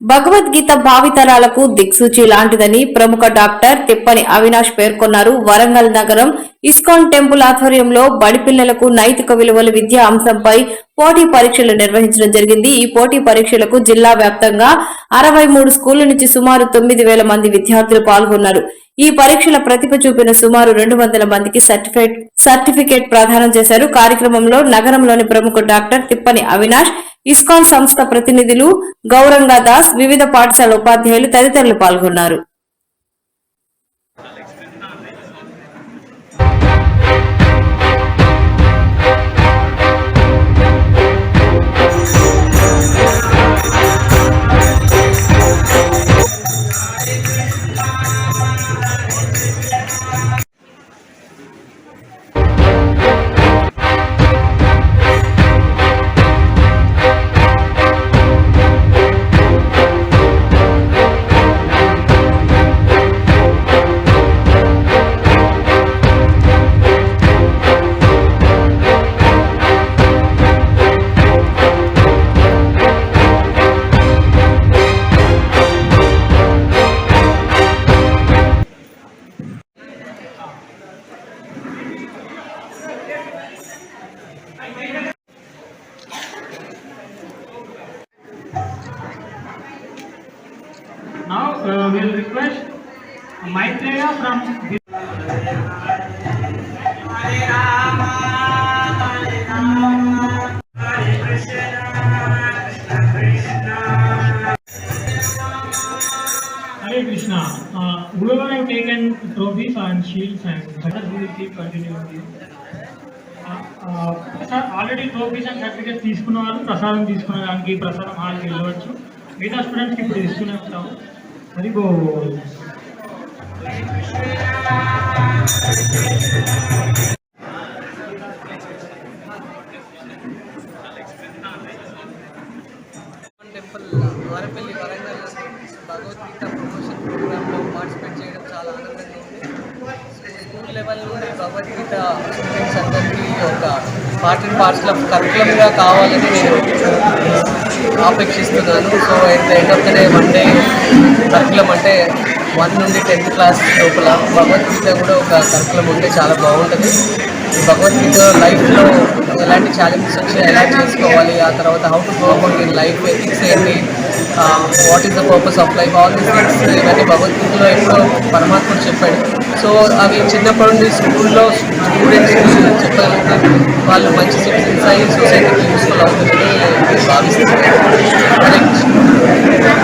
భగవద్గీత భావితరాలకు దిక్సూచి లాంటిదని ప్రముఖ డాక్టర్ తిప్పని అవినాష్ పేర్కొన్నారు. వరంగల్ నగరం ఇస్కాన్ టెంపుల్ ఆధ్వర్యంలో బడిపిల్లలకు నైతిక విలువల విద్యా అంశంపై పోటీ పరీక్షలు నిర్వహించడం జరిగింది. ఈ పోటీ పరీక్షలకు జిల్లా వ్యాప్తంగా 63 స్కూళ్ల నుంచి సుమారు 9,000 మంది విద్యార్థులు పాల్గొన్నారు. ఈ పరీక్షల ప్రతిభ చూపిన సుమారు 200 మందికి సర్టిఫికేట్ ప్రదానం చేశారు. కార్యక్రమంలో నగరంలోని ప్రముఖ డాక్టర్ తిప్పని అవినాష్, ఇస్కాన్ సంస్థ ప్రతినిధులు గౌరంగా దాస్, వివిధ పాఠశాల ఉపాధ్యాయులు తదితరులు పాల్గొన్నారు. Now we'll request Maitreya from Hare Krishna. Whoever have taken trophies and shields and we will keep continuing. Sir, already trophies and certificates తీసుకున్నారు. ప్రసాదం తీసుకున్న దానికి ప్రసాదం హాల్కి వెళ్ళవచ్చు. మిగతా స్టూడెంట్స్కి ఇప్పుడు ఇస్తూనే ఉంటాము. అది go temple Arapalli Warangal Bhagavad Gita promotion ప్రోగ్రాంలో పార్టిసిపేట్ చేయడం చాలా ఆనందంగా ఉంది. స్కూల్ లెవెల్ నుండి భగవద్గీత స్టూడెంట్స్ అందరికీ ఒక పార్ట్ అండ్ పార్సల్ ఆఫ్ కరికులంగా కావాలని నేను ఆపేక్షిస్తున్నాను. So at the end of the day one day curriculum అంటే 1 నుండి 10th క్లాస్ లోపల భగవద్గీత కూడా ఒక కరికులం ఉంటే చాలా బాగుంటుంది. ఈ భగవద్గీత లైఫ్లో ఎలాంటి ఛాలెంజెస్ వచ్చాయి, ఎలా చేసుకోవాలి, ఆ తర్వాత how to go about in life, ethics ఏంటి, what is the purpose of life, all these things ఇవన్నీ భగవద్గీతలో ఎప్పుడో పరమాత్ముడు చెప్పాడు. సో అవి చిన్నప్పటి నుండి స్కూల్లో స్టూడెంట్స్ చెప్పగలిగితే వాళ్ళు మంచి సిటిజన్స్ అయ్యి సొసైటీకి యూస్ఫుల్ అవుతుందని భావిస్తున్నారు.